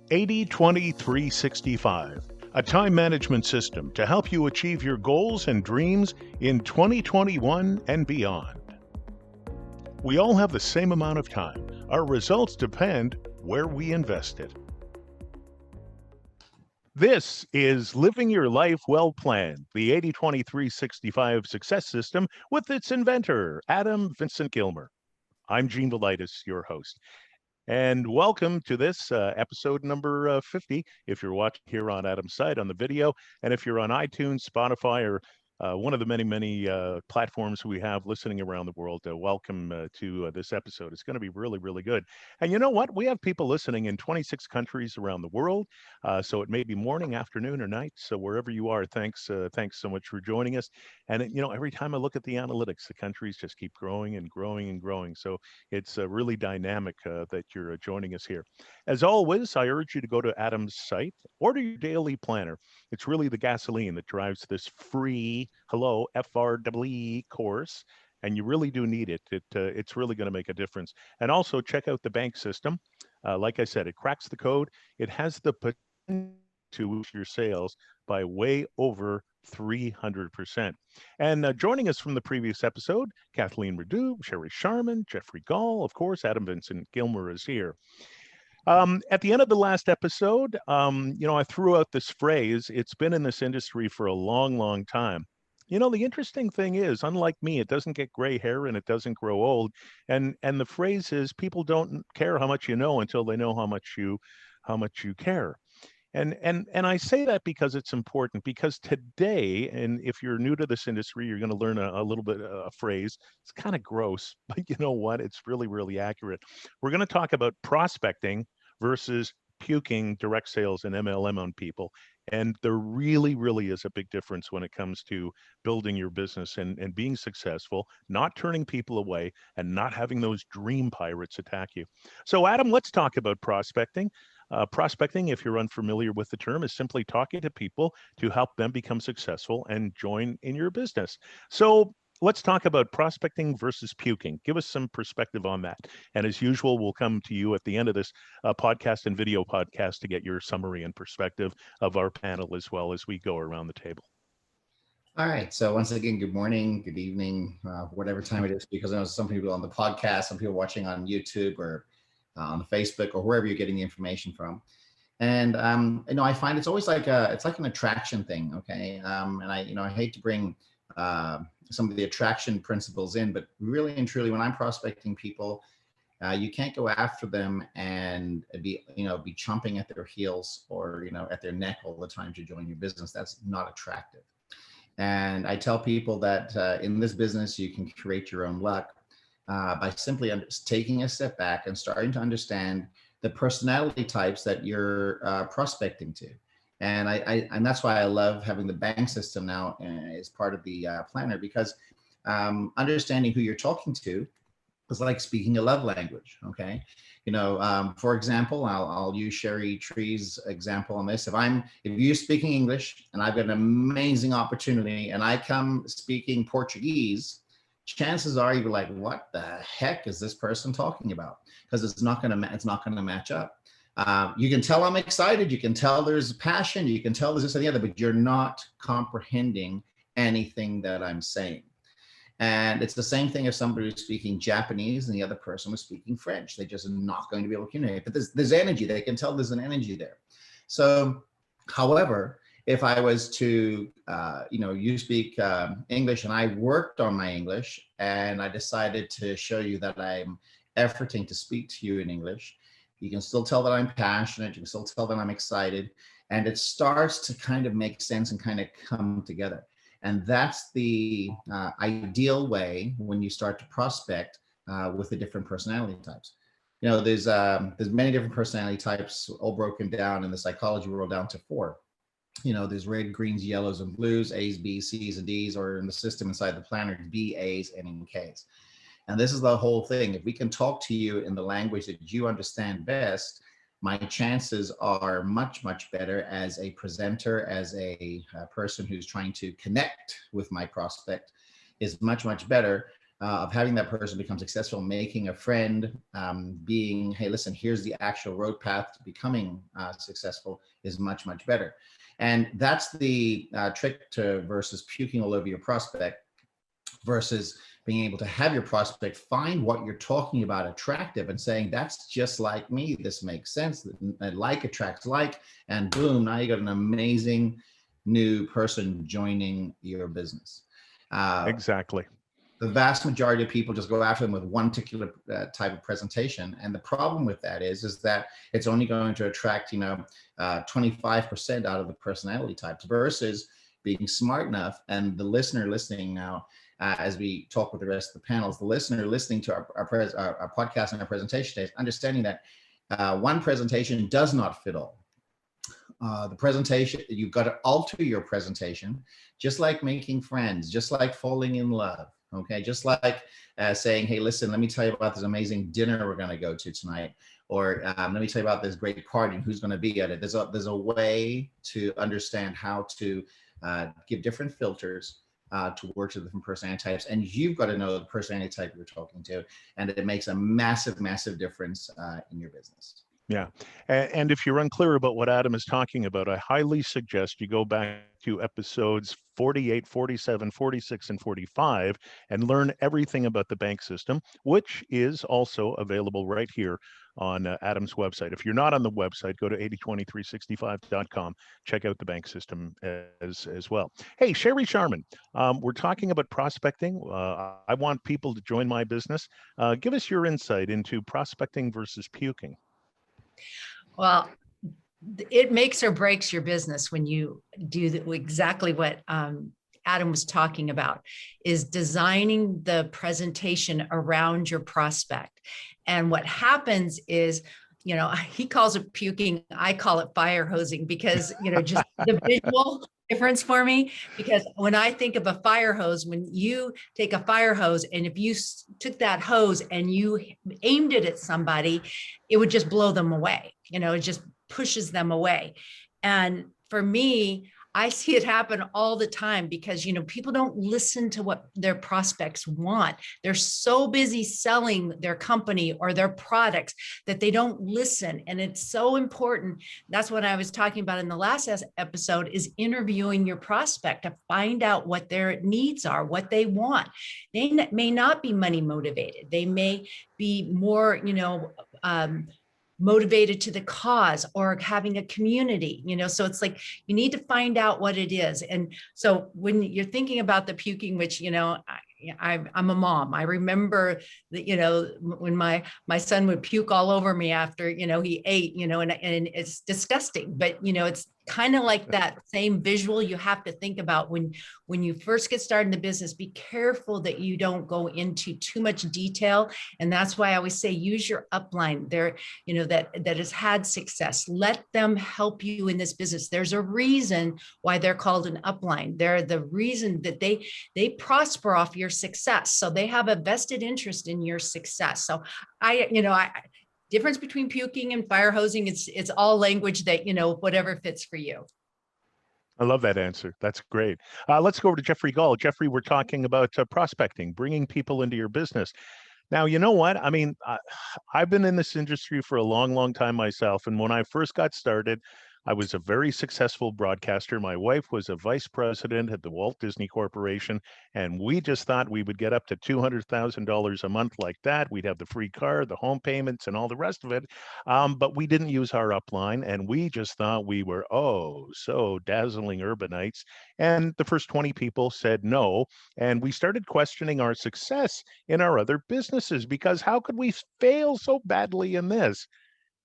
80-20-365, a time management system to help you achieve your goals and dreams in 2021 and beyond. We all have the same amount of time. Our results depend where we invest it. This is Living Your Life Well Planned, the 80-20-365 success system with its inventor, Adam Vincent Gilmer. I'm Gene Velitis, your host. And welcome to this episode number 50. If you're watching here on Adam's side on the video, and if you're on iTunes, Spotify, or one of the many platforms we have listening around the world, welcome to this episode. It's going to be really, really good. And you know what? We have people listening in 26 countries around the world. So it may be morning, afternoon, or night. So wherever you are, thanks so much for joining us. And every time I look at the analytics, the countries just keep growing and growing and growing. So it's really dynamic that you're joining us here. As always, I urge you to go to Adam's site, order your daily planner. It's really the gasoline that drives this free FREE course, and you really do need it. It's really going to make a difference. And also check out the bank system. Like I said, it cracks the code. It has the potential to boost your sales by way over 300%. And joining us from the previous episode, Kathleen Redoux, Sherry Sharman, Jeffrey Gall, of course, Adam Vincent Gilmer is here. At the end of the last episode, I threw out this phrase. It's been in this industry for a long, long time. The interesting thing is, unlike me, it doesn't get gray hair and it doesn't grow old. And the phrase is, people don't care how much you know until they know how much you care. And I say that because it's important, because today, and if you're new to this industry, you're going to learn a little bit a phrase. It's kind of gross, but you know what? It's really, really accurate. We're going to talk about prospecting versus puking direct sales and MLM on people. And there really, really is a big difference when it comes to building your business and being successful, not turning people away, and not having those dream pirates attack you. So, Adam, let's talk about prospecting. Prospecting, if you're unfamiliar with the term, is simply talking to people to help them become successful and join in your business. So let's talk about prospecting versus puking. Give us some perspective on that. And as usual, we'll come to you at the end of this podcast and video podcast to get your summary and perspective of our panel as well as we go around the table. All right. So once again, good morning, good evening, whatever time it is, because I know some people on the podcast, some people watching on YouTube or on Facebook or wherever you're getting the information from. And I find it's always like an attraction thing. Okay. And I hate to bring some of the attraction principles in, but really and truly, when I'm prospecting people, you can't go after them and be chomping at their heels or, at their neck all the time to join your business. That's not attractive. And I tell people that in this business, you can create your own luck by simply taking a step back and starting to understand the personality types that you're prospecting to. And and that's why I love having the bank system now as part of the planner, because understanding who you're talking to is like speaking a love language. Okay. For example, I'll use Sherry Tree's example on this. If you're speaking English and I've got an amazing opportunity and I come speaking Portuguese, chances are you're like, what the heck is this person talking about? Because it's not going to match up. You can tell I'm excited. You can tell there's passion. You can tell there's this and the other, but you're not comprehending anything that I'm saying. And it's the same thing if somebody was speaking Japanese and the other person was speaking French. They're just not going to be able to communicate. But there's energy. They can tell there's an energy there. So, however, if I was to, you speak English and I worked on my English and I decided to show you that I'm efforting to speak to you in English, you can still tell that I'm passionate. You can still tell that I'm excited. And it starts to kind of make sense and kind of come together. And that's the ideal way when you start to prospect with the different personality types. There's many different personality types, all broken down in the psychology world down to 4. There's red, greens, yellows, and blues, A's, B's, C's, and D's, or in the system inside the planner, B, A's, and K's. And this is the whole thing. If we can talk to you in the language that you understand best, my chances are much, much better as a presenter, as a person who's trying to connect with my prospect, is much, much better of having that person become successful, making a friend, being, hey, listen, here's the actual road path to becoming successful is much, much better. And that's the trick to versus puking all over your prospect versus being able to have your prospect find what you're talking about attractive and saying, that's just like me. This makes sense. Like attracts like, and boom, now you got an amazing new person joining your business. Exactly. The vast majority of people just go after them with one particular type of presentation. And the problem with that is that it's only going to attract, 25% out of the personality types versus being smart enough. And the listener listening now, as we talk with the rest of the panels, the listener listening to our podcast and our presentation today, understanding that one presentation does not fit all. The presentation, you've got to alter your presentation, just like making friends, just like falling in love. Okay, just like saying, hey, listen, let me tell you about this amazing dinner we're going to go to tonight, or let me tell you about this great party and who's going to be at it. There's a way to understand how to give different filters to work with different personality types, and you've got to know the personality type you're talking to, and it makes a massive, massive difference in your business. Yeah. And if you're unclear about what Adam is talking about, I highly suggest you go back to episodes 48, 47, 46, and 45 and learn everything about the bank system, which is also available right here on Adam's website. If you're not on the website, go to 802365.com. Check out the bank system as well. Hey, Sherry Sharman, we're talking about prospecting. I want people to join my business. Give us your insight into prospecting versus puking. Well, it makes or breaks your business when you do exactly what Adam was talking about, is designing the presentation around your prospect. And what happens is, he calls it puking, I call it fire hosing, because, just the visual difference for me, because when I think of a fire hose, when you take a fire hose and if you took that hose and you aimed it at somebody, it would just blow them away. It just pushes them away. And for me, I see it happen all the time because, people don't listen to what their prospects want. They're so busy selling their company or their products that they don't listen. And it's so important. That's what I was talking about in the last episode, is interviewing your prospect to find out what their needs are, what they want. They may not be money motivated. They may be more, motivated to the cause or having a community, so it's like, you need to find out what it is. And so when you're thinking about the puking, which, I'm a mom. I remember that, when my son would puke all over me after, he ate, and it's disgusting, but, it's kind of like that same visual you have to think about when you first get started in the business. Be careful that you don't go into too much detail. And that's why I always say, use your upline there, that has had success. Let them help you in this business. There's a reason why they're called an upline. They're the reason that they prosper off your success. So they have a vested interest in your success. So difference between puking and fire hosing, it's all language that, whatever fits for you. I love that answer. That's great. Let's go over to Jeffrey Gall. Jeffrey, we're talking about prospecting, bringing people into your business. Now, you know what? I mean, I've been in this industry for a long, long time myself. And when I first got started, I was a very successful broadcaster. My wife was a vice president at the Walt Disney Corporation, and we just thought we would get up to $200,000 a month like that. We'd have the free car, the home payments, and all the rest of it. But we didn't use our upline, and we just thought we were, so dazzling urbanites. And the first 20 people said no, and we started questioning our success in our other businesses, because how could we fail so badly in this?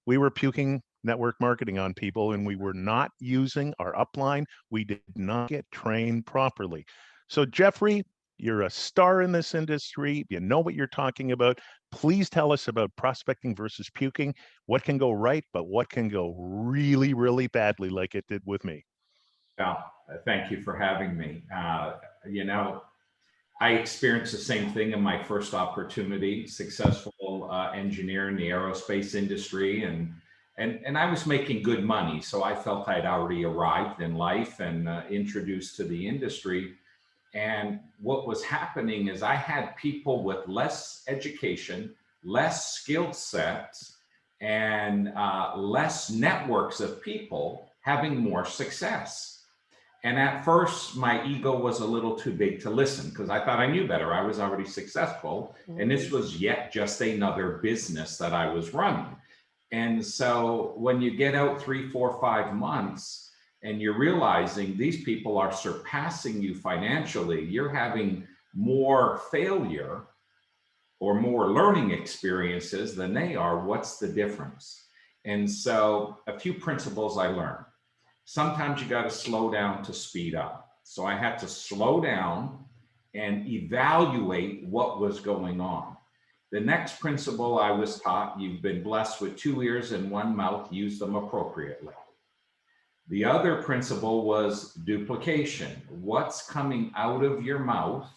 We were puking network marketing on people, and we were not using our upline. We did not get trained properly. So Jeffrey, you're a star in this industry. You know what you're talking about. Please tell us about prospecting versus puking. What can go right, but what can go really, really badly, like it did with me? Well, thank you for having me. I experienced the same thing in my first opportunity, successful engineer in the aerospace industry, and I was making good money. So I felt I'd already arrived in life and introduced to the industry. And what was happening is I had people with less education, less skill sets, and less networks of people having more success. And at first, my ego was a little too big to listen because I thought I knew better. I was already successful. And this was yet just another business that I was running. And so when you get out 3, 4, 5 months and you're realizing these people are surpassing you financially, you're having more failure or more learning experiences than they are, what's the difference? And so a few principles I learned. Sometimes you got to slow down to speed up. So I had to slow down and evaluate what was going on. The next principle I was taught, you've been blessed with 2 ears and 1 mouth, use them appropriately. The other principle was duplication. What's coming out of your mouth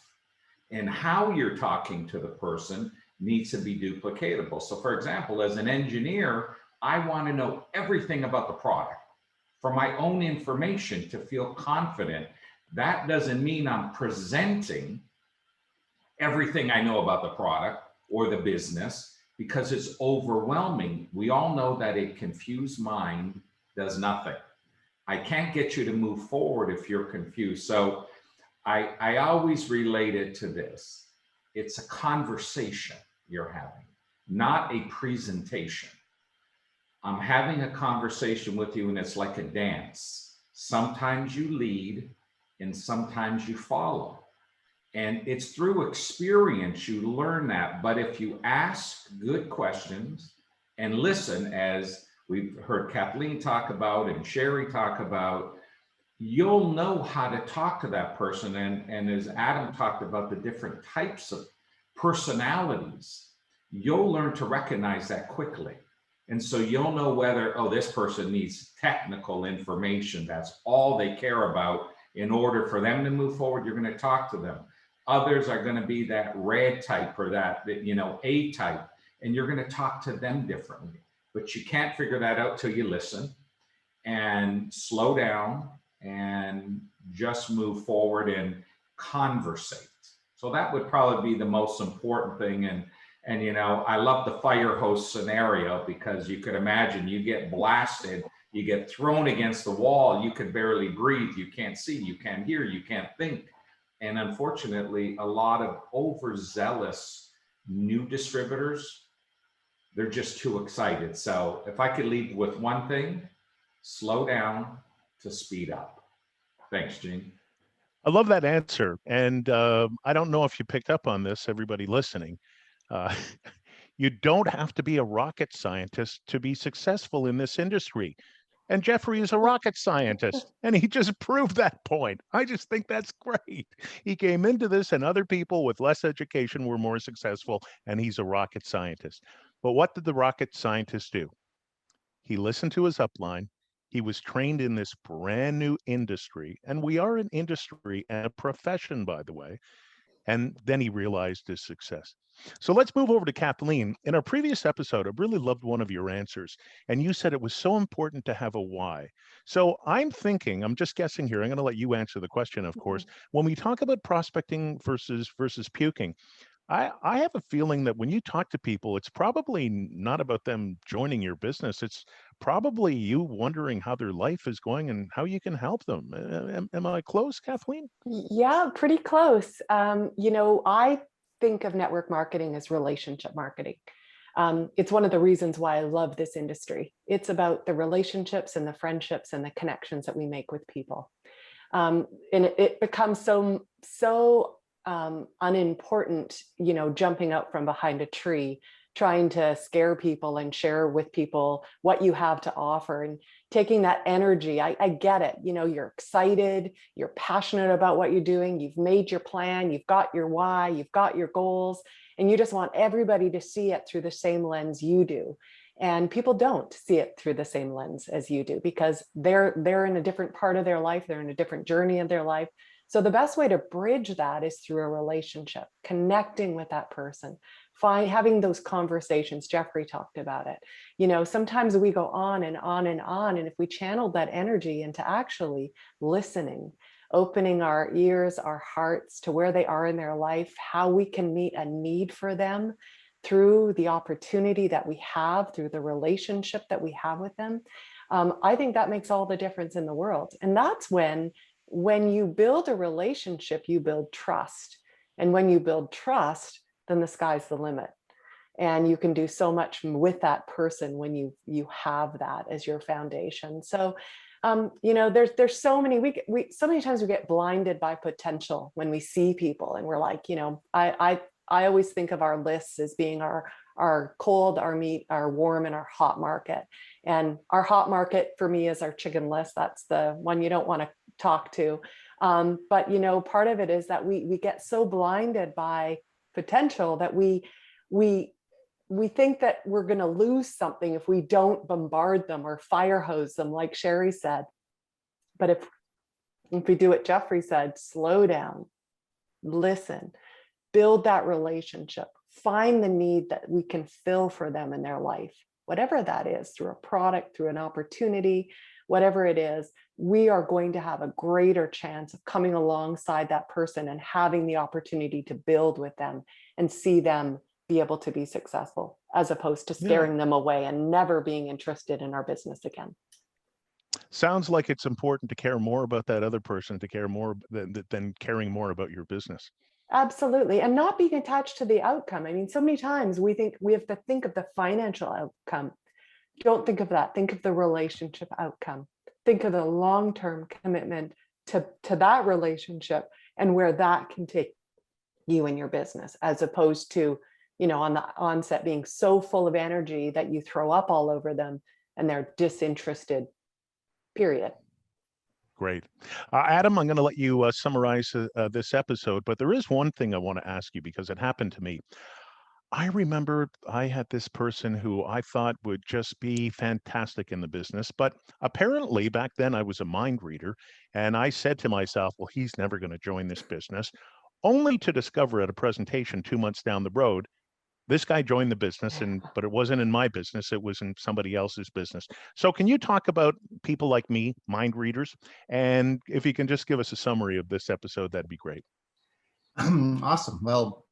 and how you're talking to the person needs to be duplicatable. So for example, as an engineer, I want to know everything about the product for my own information to feel confident. That doesn't mean I'm presenting everything I know about the product or the business because it's overwhelming. We all know that a confused mind does nothing. I can't get you to move forward if you're confused. So I always relate it to this. It's a conversation you're having, not a presentation. I'm having a conversation with you and it's like a dance. Sometimes you lead and sometimes you follow. And it's through experience you learn that. But if you ask good questions and listen, as we've heard Kathleen talk about and Sherry talk about, you'll know how to talk to that person. And as Adam talked about the different types of personalities, you'll learn to recognize that quickly. And so you'll know whether, oh, this person needs technical information. That's all they care about. In order for them to move forward, you're going to talk to them. Others are going to be that red type or that A type, and you're going to talk to them differently. But you can't figure that out till you listen and slow down and just move forward and conversate. So that would probably be the most important thing. And I love the fire hose scenario because you could imagine you get blasted, you get thrown against the wall, you could barely breathe, you can't see, you can't hear, you can't think. And unfortunately, a lot of overzealous new distributors, they're just too excited. So if I could leave with one thing, slow down to speed up. Thanks, Gene. I love that answer. And I don't know if you picked up on this, everybody listening. Uh, you don't have to be a rocket scientist to be successful in this industry. And Jeffrey is a rocket scientist, and he just proved that point. I just think that's great. He came into this, and other people with less education were more successful, and he's a rocket scientist. But what did the rocket scientist do? He listened to his upline. He was trained in this brand new industry, and we are an industry and a profession, by the way. And then he realized his success. So let's move over to Kathleen. In our previous episode, I really loved one of your answers, and you said it was so important to have a why. So I'm thinking, I'm just guessing here, I'm going to let you answer the question, of course. When we talk about prospecting versus puking, I have a feeling that when you talk to people, it's probably not about them joining your business. It's probably you wondering how their life is going and how you can help them. Am I close, Kathleen? Yeah, pretty close. I think of network marketing as relationship marketing. It's one of the reasons why I love this industry. It's about the relationships and the friendships and the connections that we make with people. And it becomes so unimportant, jumping out from behind a tree, trying to scare people and share with people what you have to offer and taking that energy. I get it. You're excited, you're passionate about what you're doing. You've made your plan, you've got your why, you've got your goals, and you just want everybody to see it through the same lens you do. And people don't see it through the same lens as you do because they're in a different part of their life. They're in a different journey of their life. So the best way to bridge that is through a relationship, connecting with that person, having those conversations. Jeffrey talked about it. Sometimes we go on and on and on. And if we channeled that energy into actually listening, opening our ears, our hearts to where they are in their life, how we can meet a need for them through the opportunity that we have, through the relationship that we have with them. I think that makes all the difference in the world. And that's when you build a relationship, you build trust. And when you build trust, then the sky's the limit. And you can do so much with that person when you have that as your foundation. So, there's so many, so many times we get blinded by potential when we see people, and we're like, I always think of our lists as being our cold, our meat, our warm, and our hot market. And our hot market for me is our chicken list. That's the one you don't want to talk to. But part of it is that we get so blinded by potential that we think that we're going to lose something if we don't bombard them or fire hose them, like Sherry said. But if we do what Jeffrey said, slow down, listen, build that relationship, find the need that we can fill for them in their life, whatever that is, through a product, through an opportunity, whatever it is, we are going to have a greater chance of coming alongside that person and having the opportunity to build with them and see them be able to be successful, as opposed to scaring them away and never being interested in our business again. Sounds like it's important to care more about that other person, to care more than caring more about your business. Absolutely. And not being attached to the outcome. I mean, so many times we think we have to think of the financial outcome. Don't think of that. Think of the relationship outcome. Think of the long-term commitment to that relationship and where that can take you and your business, as opposed to, on the onset being so full of energy that you throw up all over them and they're disinterested, period. Great. Adam, I'm going to let you summarize this episode, but there is one thing I want to ask you because it happened to me. I remember I had this person who I thought would just be fantastic in the business, but apparently back then I was a mind reader, and I said to myself, well, he's never going to join this business, only to discover at a presentation 2 months down the road, this guy joined the business, but it wasn't in my business, it was in somebody else's business. So can you talk about people like me, mind readers? And if you can just give us a summary of this episode, that'd be great. Awesome. Well,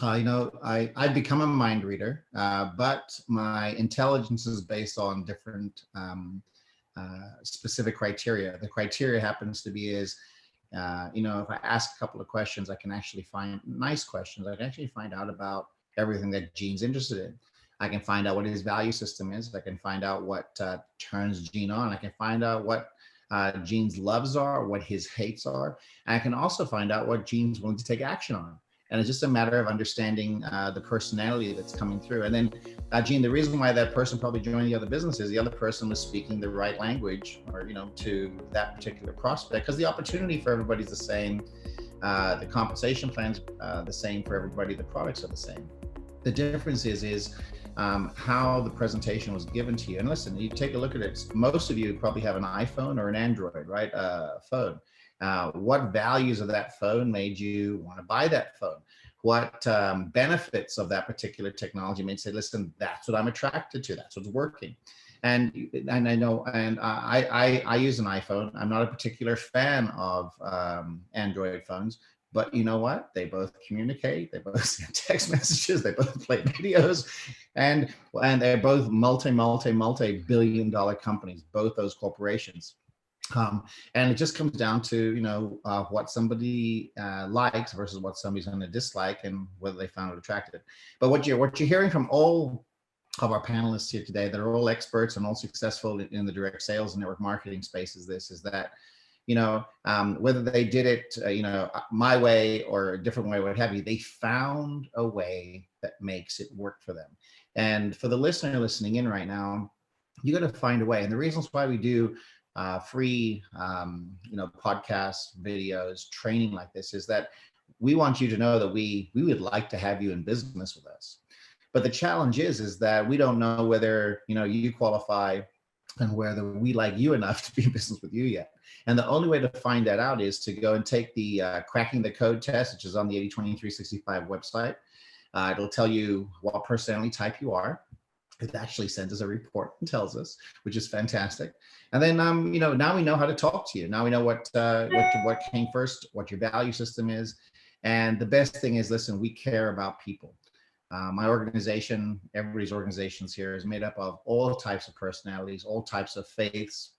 I've become a mind reader, but my intelligence is based on different specific criteria. The criteria happens to be if I ask a couple of questions, I can actually find nice questions. I can actually find out about everything that Gene's interested in. I can find out what his value system is. I can find out what turns Gene on. I can find out what Gene's loves are, what his hates are. And I can also find out what Gene's willing to take action on. And it's just a matter of understanding the personality that's coming through. And then, Gene, the reason why that person probably joined the other business is the other person was speaking the right language, or to that particular prospect, because the opportunity for everybody's the same. The compensation plan's the same for everybody. The products are the same. The difference is how the presentation was given to you. And listen, you take a look at it. Most of you probably have an iPhone or an Android, right? Phone. What values of that phone made you want to buy that phone? What benefits of that particular technology made you say, listen, that's what I'm attracted to. That's what's working. And I know, and I use an iPhone. I'm not a particular fan of Android phones, but you know what? They both communicate. They both send text messages. They both play videos, and they're both multi-billion-dollar companies. Both those corporations. And it just comes down to what somebody likes versus what somebody's going to dislike, and whether they found it attractive. But what you're hearing from all of our panelists here today that are all experts and all successful in the direct sales and network marketing space is that whether they did it my way or a different way, what have you, they found a way that makes it work for them. And for the listener listening in right now, you got to find a way. And the reasons why we do free podcasts, videos, training like this is that we want you to know that we would like to have you in business with us. But the challenge is that we don't know whether you qualify and whether we like you enough to be in business with you yet. And the only way to find that out is to go and take the cracking the code test, which is on the 80/20/365 website. It'll tell you what personality type you are. It actually sends us a report and tells us, which is fantastic. And then, now we know how to talk to you. Now we know what came first, what your value system is. And the best thing is, listen, we care about people. My organization, everybody's organizations here, is made up of all types of personalities, all types of faiths,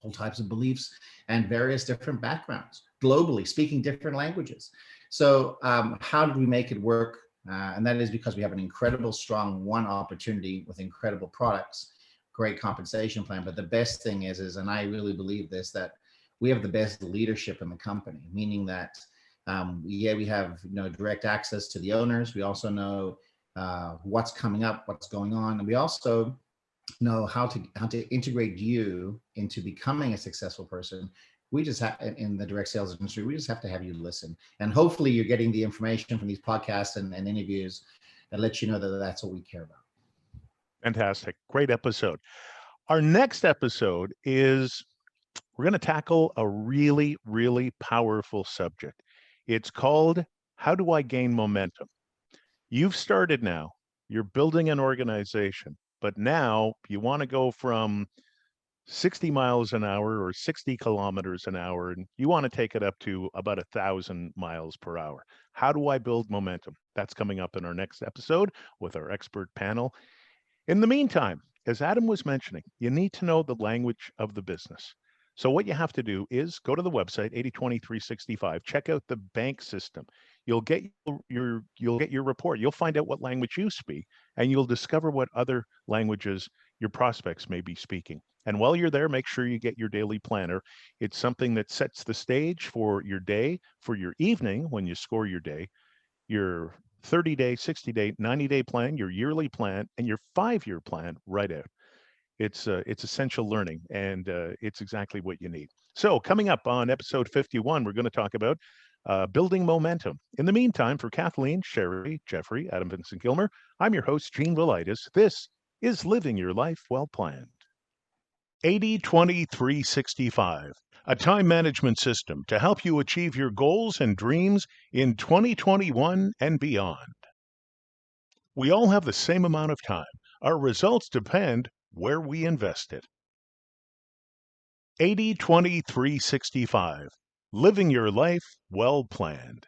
all types of beliefs, and various different backgrounds, globally speaking different languages. So how did we make it work? And that is because we have an incredible, strong one opportunity with incredible products, great compensation plan. But the best thing is, and I really believe this, that we have the best leadership in the company, meaning that we have direct access to the owners. We also know what's coming up, what's going on, and we also know how to integrate you into becoming a successful person. We just have, in the direct sales industry, we just have to have you listen. And hopefully you're getting the information from these podcasts and interviews that let you know that that's what we care about. Fantastic. Great episode. Our next episode is we're going to tackle a really, really powerful subject. It's called How Do I Gain Momentum? You've started now. You're building an organization, but now you want to go from 60 miles an hour or 60 kilometers an hour, and you want to take it up to about 1,000 miles per hour. How do I build momentum? That's coming up in our next episode with our expert panel. In the meantime, as Adam was mentioning, you need to know the language of the business. So what you have to do is go to the website 80/20/365, check out the bank system. You'll get your report. You'll find out what language you speak, and you'll discover what other languages your prospects may be speaking. And while you're there, make sure you get your daily planner. It's something that sets the stage for your day, for your evening when you score your day, your 30-day, 60-day, 90-day plan, your yearly plan, and your 5-year plan right out. It's essential learning, and it's exactly what you need. So coming up on episode 51, we're going to talk about building momentum. In the meantime, for Kathleen, Sherry, Jeffrey, Adam Vincent Gilmer, I'm your host, Gene Velitis. This is Living Your Life Well Planned. 80/20/365, a time management system to help you achieve your goals and dreams in 2021 and beyond. We all have the same amount of time. Our results depend where we invest it. 80/20/365, living your life well planned.